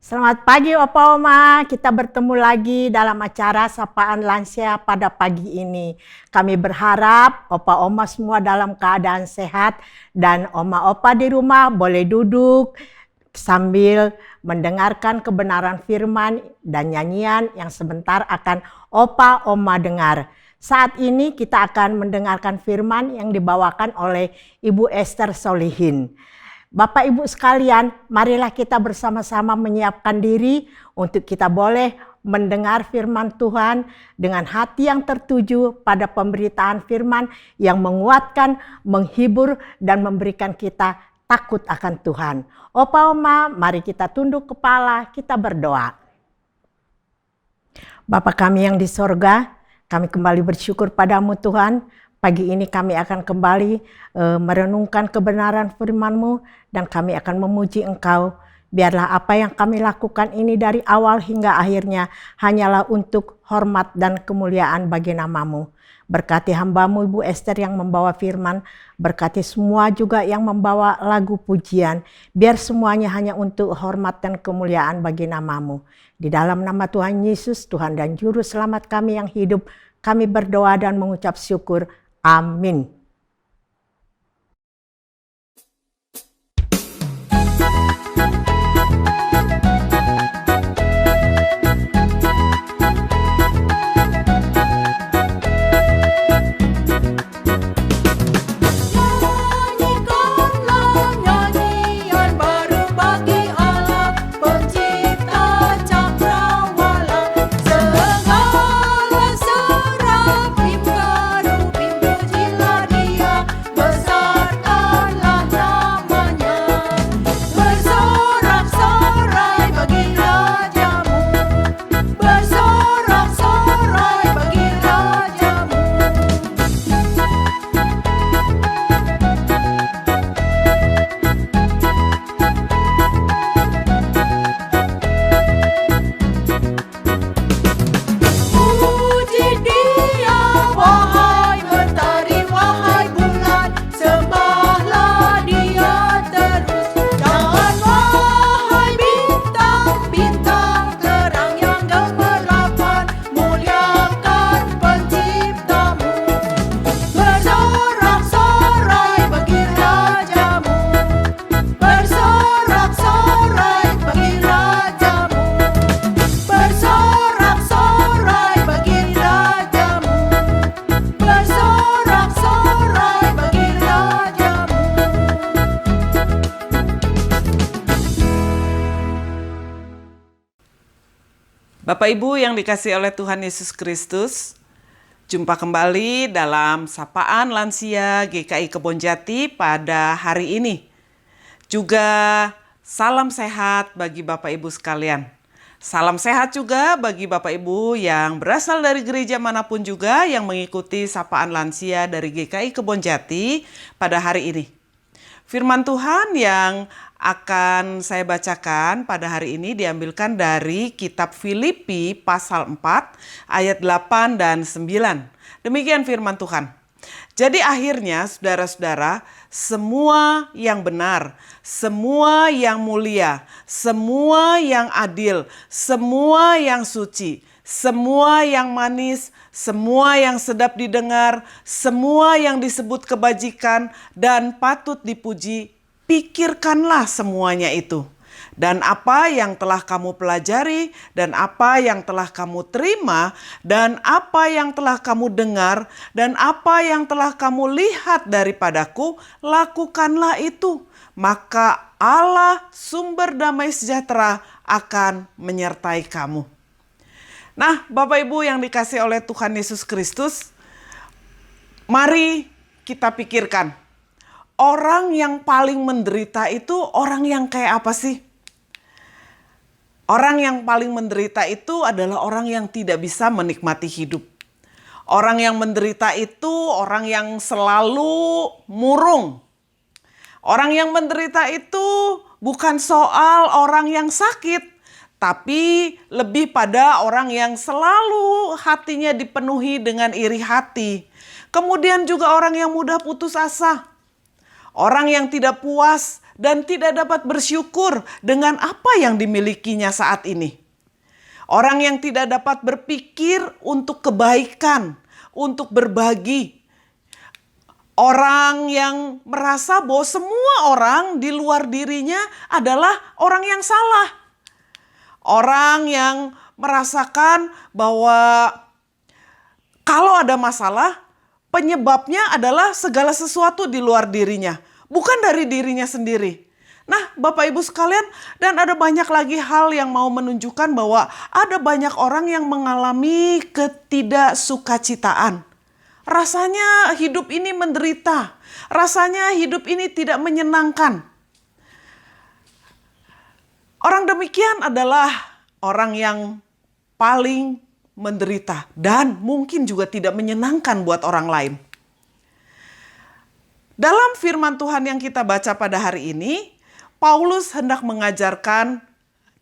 Selamat pagi Opa Oma, kita bertemu lagi dalam acara Sapaan Lansia pada pagi ini. Kami berharap Opa Oma semua dalam keadaan sehat dan Oma Opa di rumah boleh duduk sambil mendengarkan kebenaran firman dan nyanyian yang sebentar akan Opa Oma dengar. Saat ini kita akan mendengarkan firman yang dibawakan oleh Ibu Esther Solihin. Bapak Ibu sekalian, marilah kita bersama-sama menyiapkan diri untuk kita boleh mendengar firman Tuhan dengan hati yang tertuju pada pemberitaan firman yang menguatkan, menghibur, dan memberikan kita takut akan Tuhan. Opa Oma, mari kita tunduk kepala, kita berdoa. Bapa kami yang di sorga, kami kembali bersyukur padamu Tuhan. Pagi ini kami akan kembali merenungkan kebenaran firman-Mu dan kami akan memuji Engkau. Biarlah apa yang kami lakukan ini dari awal hingga akhirnya hanyalah untuk hormat dan kemuliaan bagi nama-Mu. Berkati hamba-Mu Ibu Esther yang membawa firman, berkati semua juga yang membawa lagu pujian. Biar semuanya hanya untuk hormat dan kemuliaan bagi nama-Mu. Di dalam nama Tuhan Yesus, Tuhan dan Juru Selamat kami yang hidup, kami berdoa dan mengucap syukur. Amin. Bapak Ibu yang dikasihi oleh Tuhan Yesus Kristus, jumpa kembali dalam Sapaan Lansia GKI Kebonjati pada hari ini. Juga salam sehat bagi Bapak Ibu sekalian. Salam sehat juga bagi Bapak Ibu yang berasal dari gereja manapun juga yang mengikuti Sapaan Lansia dari GKI Kebonjati pada hari ini. Firman Tuhan yang akan saya bacakan pada hari ini diambilkan dari kitab Filipi pasal 4 ayat 8 dan 9. Demikian firman Tuhan. Jadi akhirnya saudara-saudara, semua yang benar, semua yang mulia, semua yang adil, semua yang suci, semua yang manis, semua yang sedap didengar, semua yang disebut kebajikan dan patut dipuji, pikirkanlah semuanya itu. Dan apa yang telah kamu pelajari, dan apa yang telah kamu terima, dan apa yang telah kamu dengar, dan apa yang telah kamu lihat daripadaku, lakukanlah itu. Maka Allah sumber damai sejahtera akan menyertai kamu. Nah, Bapak Ibu yang dikasihi oleh Tuhan Yesus Kristus, mari kita pikirkan. Orang yang paling menderita itu orang yang kayak apa sih? Orang yang paling menderita itu adalah orang yang tidak bisa menikmati hidup. Orang yang menderita itu orang yang selalu murung. Orang yang menderita itu bukan soal orang yang sakit, tapi lebih pada orang yang selalu hatinya dipenuhi dengan iri hati. Kemudian juga orang yang mudah putus asa. Orang yang tidak puas dan tidak dapat bersyukur dengan apa yang dimilikinya saat ini. Orang yang tidak dapat berpikir untuk kebaikan, untuk berbagi. Orang yang merasa bahwa semua orang di luar dirinya adalah orang yang salah. Orang yang merasakan bahwa kalau ada masalah, penyebabnya adalah segala sesuatu di luar dirinya, bukan dari dirinya sendiri. Nah, Bapak Ibu sekalian, dan ada banyak lagi hal yang mau menunjukkan bahwa ada banyak orang yang mengalami ketidaksukacitaan. Rasanya hidup ini menderita, rasanya hidup ini tidak menyenangkan. Orang demikian adalah orang yang paling menderita dan mungkin juga tidak menyenangkan buat orang lain. Dalam firman Tuhan yang kita baca pada hari ini, Paulus hendak mengajarkan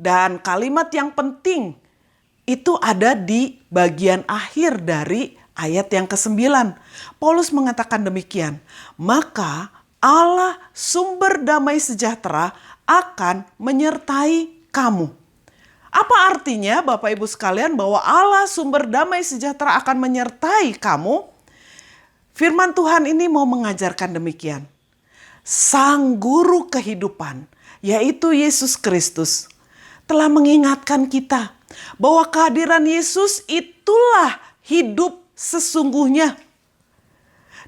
dan kalimat yang penting itu ada di bagian akhir dari ayat yang ke-9. Paulus mengatakan demikian, maka Allah sumber damai sejahtera akan menyertai kamu. Apa artinya Bapak Ibu sekalian bahwa Allah sumber damai sejahtera akan menyertai kamu? Firman Tuhan ini mau mengajarkan demikian. Sang guru kehidupan, yaitu Yesus Kristus, telah mengingatkan kita bahwa kehadiran Yesus itulah hidup sesungguhnya.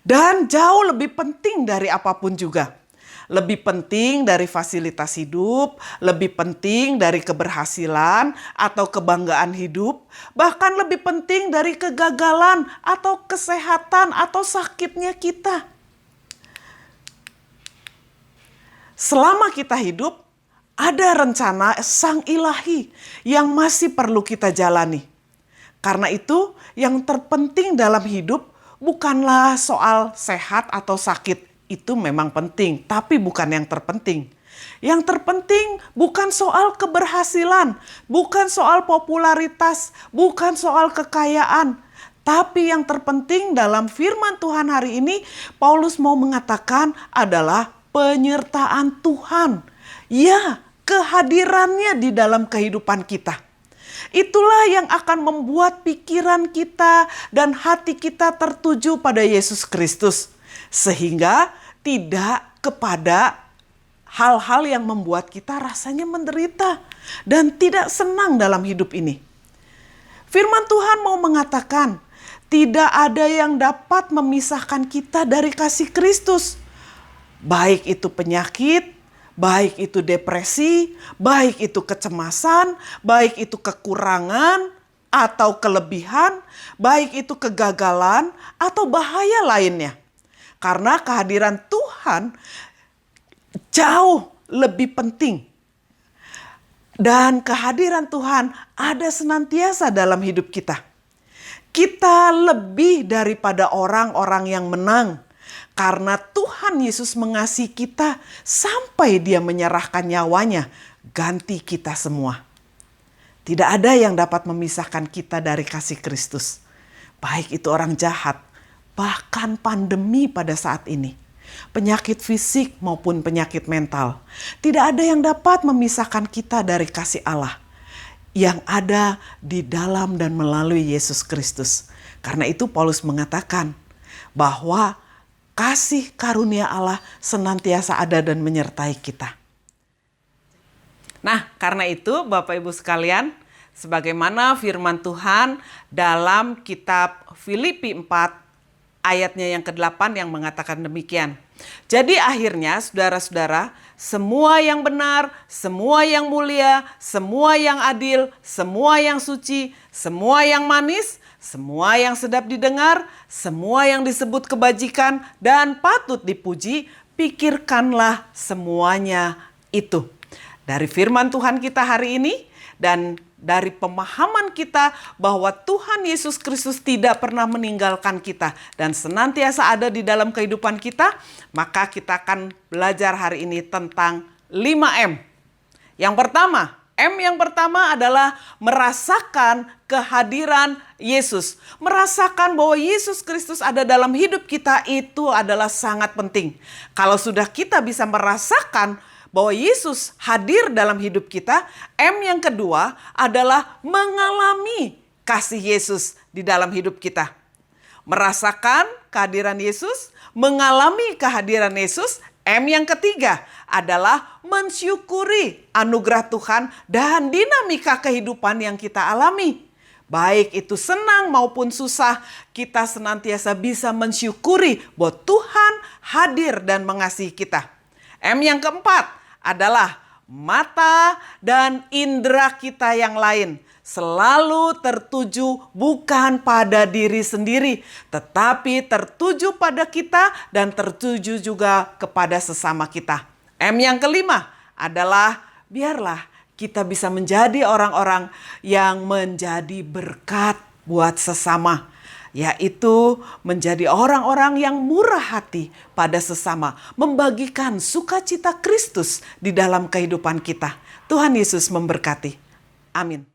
Dan jauh lebih penting dari apapun juga. Lebih penting dari fasilitas hidup, lebih penting dari keberhasilan atau kebanggaan hidup, bahkan lebih penting dari kegagalan atau kesehatan atau sakitnya kita. Selama kita hidup, ada rencana Sang Ilahi yang masih perlu kita jalani. Karena itu, yang terpenting dalam hidup bukanlah soal sehat atau sakit. Itu memang penting, tapi bukan yang terpenting. Yang terpenting bukan soal keberhasilan, bukan soal popularitas, bukan soal kekayaan. Tapi yang terpenting dalam firman Tuhan hari ini, Paulus mau mengatakan adalah penyertaan Tuhan. Ya, kehadirannya di dalam kehidupan kita. Itulah yang akan membuat pikiran kita dan hati kita tertuju pada Yesus Kristus. Sehingga tidak kepada hal-hal yang membuat kita rasanya menderita dan tidak senang dalam hidup ini. Firman Tuhan mau mengatakan, tidak ada yang dapat memisahkan kita dari kasih Kristus. Baik itu penyakit, baik itu depresi, baik itu kecemasan, baik itu kekurangan atau kelebihan, baik itu kegagalan atau bahaya lainnya. Karena kehadiran Tuhan jauh lebih penting. Dan kehadiran Tuhan ada senantiasa dalam hidup kita. Kita lebih daripada orang-orang yang menang. Karena Tuhan Yesus mengasihi kita sampai Dia menyerahkan nyawanya ganti kita semua. Tidak ada yang dapat memisahkan kita dari kasih Kristus. Baik itu orang jahat, bahkan pandemi pada saat ini. Penyakit fisik maupun penyakit mental. Tidak ada yang dapat memisahkan kita dari kasih Allah yang ada di dalam dan melalui Yesus Kristus. Karena itu Paulus mengatakan bahwa kasih karunia Allah senantiasa ada dan menyertai kita. Nah, karena itu Bapak Ibu sekalian, sebagaimana firman Tuhan dalam kitab Filipi 4 ayatnya yang ke-8 yang mengatakan demikian. Jadi akhirnya saudara-saudara, semua yang benar, semua yang mulia, semua yang adil, semua yang suci, semua yang manis, semua yang sedap didengar, semua yang disebut kebajikan dan patut dipuji, pikirkanlah semuanya itu. Dari firman Tuhan kita hari ini dan dari pemahaman kita bahwa Tuhan Yesus Kristus tidak pernah meninggalkan kita dan senantiasa ada di dalam kehidupan kita, maka kita akan belajar hari ini tentang 5M. Yang pertama, M yang pertama adalah merasakan kehadiran Yesus. Merasakan bahwa Yesus Kristus ada dalam hidup kita itu adalah sangat penting. Kalau sudah kita bisa merasakan bahwa Yesus hadir dalam hidup kita. M yang kedua adalah mengalami kasih Yesus di dalam hidup kita. Merasakan kehadiran Yesus, mengalami kehadiran Yesus. M yang ketiga adalah mensyukuri anugerah Tuhan dan dinamika kehidupan yang kita alami. Baik itu senang maupun susah, kita senantiasa bisa mensyukuri bahwa Tuhan hadir dan mengasihi kita. M yang keempat adalah mata dan indera kita yang lain selalu tertuju bukan pada diri sendiri, tetapi tertuju pada kita dan tertuju juga kepada sesama kita. M yang kelima adalah biarlah kita bisa menjadi orang-orang yang menjadi berkat buat sesama, yaitu menjadi orang-orang yang murah hati pada sesama, membagikan sukacita Kristus di dalam kehidupan kita. Tuhan Yesus memberkati. Amin.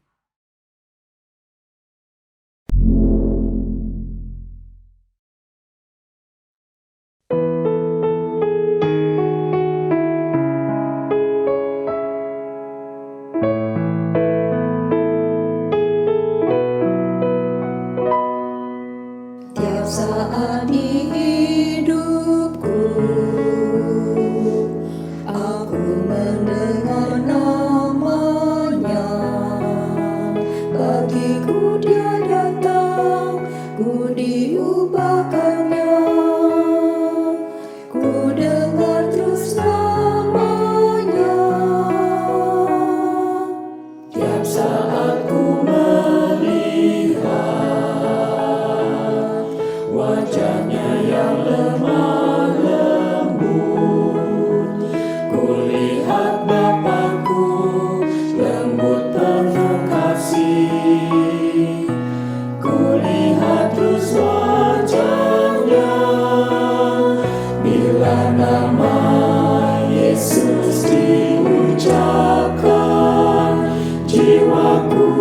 Saat di hidupku, aku mendengar namanya. Bagiku dia datang, ku diubahkannya. Ku dengar terus namanya. Tiap saat ku wajahnya yang lemah lembut, kulihat Bapakku lembut penuh kasih, kulihat terus wajahnya. Bila nama Yesus diucapkan, jiwaku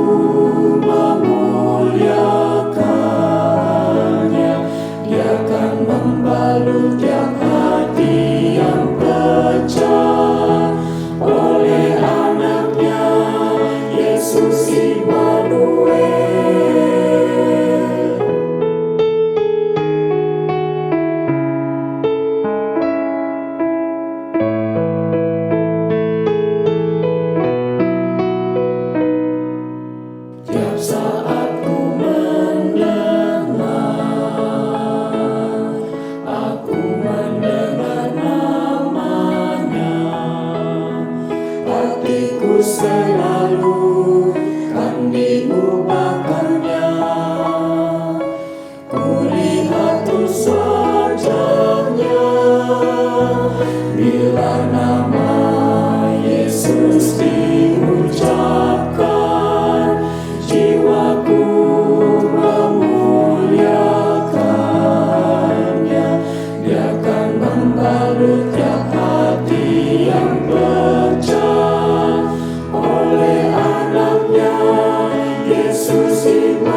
membalut tiap hati yang pecah oleh anaknya Yesus Immanuel. Tiap saat ku selalu kan diubahkannya, kulihat terus wajahnya. Bila nama Yesus diucapkan, jiwaku memuliakannya. Dia akan membalut tiap hati yang pecah oleh anaknya Yesus Immanuel.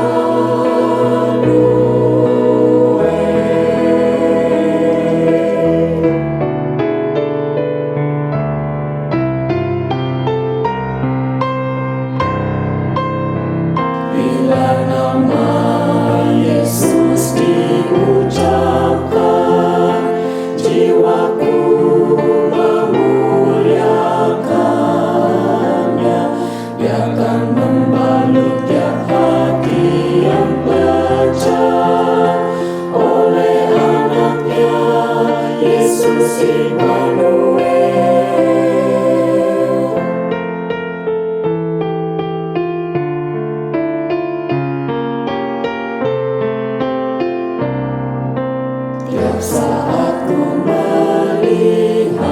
Bila nama Yesus diucapkan, jiwaku memuliakannya. Dia akan membalut tiap hati yang pecah oleh anaknya Yesus Immanuel. Tiap saat ku melihat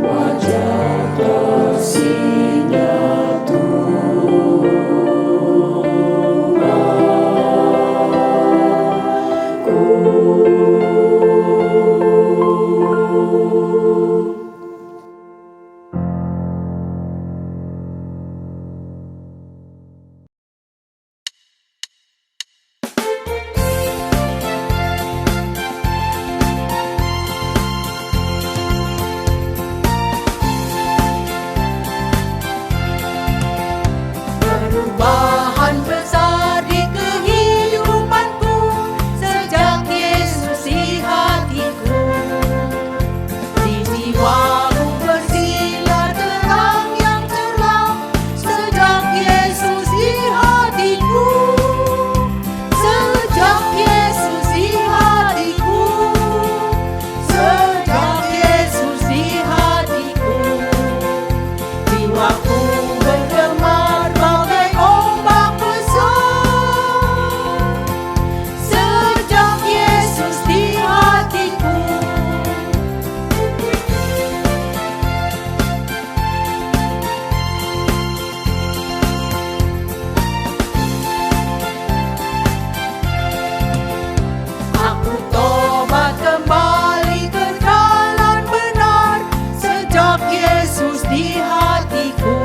wajah kasih-Nya Tuhan, Perubahan besar di kehidupanku sejak Yesus di hatiku. Di jiwaku bersinar terang yang cerah sejak Yesus di hatiku. Sejak Yesus di hatiku. Sejak Yesus di hatiku. Jiwaku bergemar bagai ombak besar sejak Yesus di hatiku. Aku tobat kembali ke jalan benar sejak Yesus di hatiku.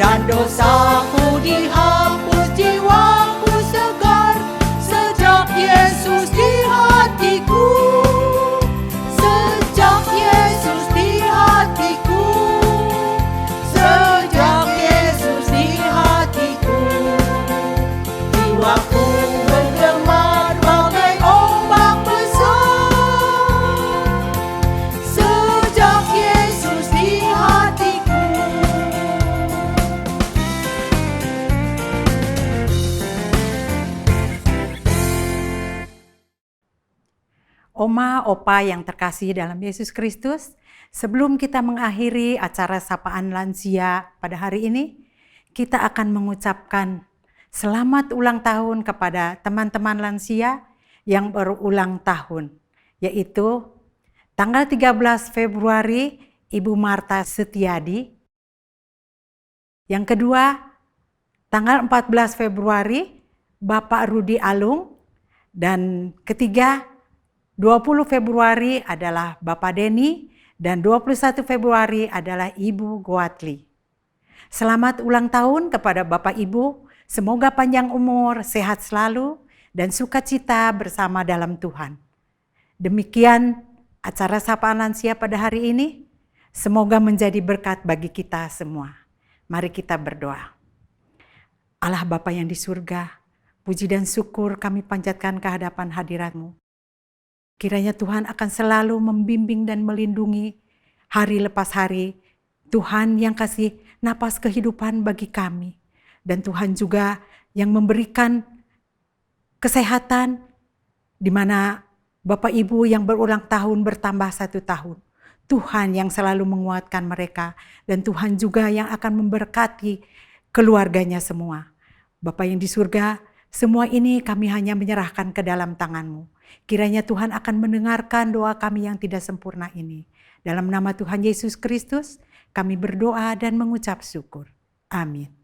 Dan dosaku dihapus, jiwaku segar sejak Yesus di hatiku. Sejak Yesus di hatiku. Sejak Yesus di hatiku. Jiwaku bergemar bagai ombak besar sejak Yesus di hatiku. Oma, opa yang terkasih dalam Yesus Kristus, sebelum kita mengakhiri acara sapaan lansia pada hari ini, kita akan mengucapkan selamat ulang tahun kepada teman-teman lansia yang berulang tahun, yaitu tanggal 13 Februari Ibu Marta Setiadi. Yang kedua, tanggal 14 Februari Bapak Rudi Alung. Dan ketiga, 20 Februari adalah Bapak Denny dan 21 Februari adalah Ibu Goatli. Selamat ulang tahun kepada Bapak Ibu, semoga panjang umur, sehat selalu, dan sukacita bersama dalam Tuhan. Demikian acara sapaan lansia pada hari ini, semoga menjadi berkat bagi kita semua. Mari kita berdoa. Allah Bapa yang di surga, puji dan syukur kami panjatkan ke hadapan hadirat-Mu. Kiranya Tuhan akan selalu membimbing dan melindungi hari lepas hari. Tuhan yang kasih napas kehidupan bagi kami. Dan Tuhan juga yang memberikan kesehatan di mana Bapak Ibu yang berulang tahun bertambah 1 tahun. Tuhan yang selalu menguatkan mereka. Dan Tuhan juga yang akan memberkati keluarganya semua. Bapa yang di surga, semua ini kami hanya menyerahkan ke dalam tangan-Mu. Kiranya Tuhan akan mendengarkan doa kami yang tidak sempurna ini. Dalam nama Tuhan Yesus Kristus, kami berdoa dan mengucap syukur. Amin.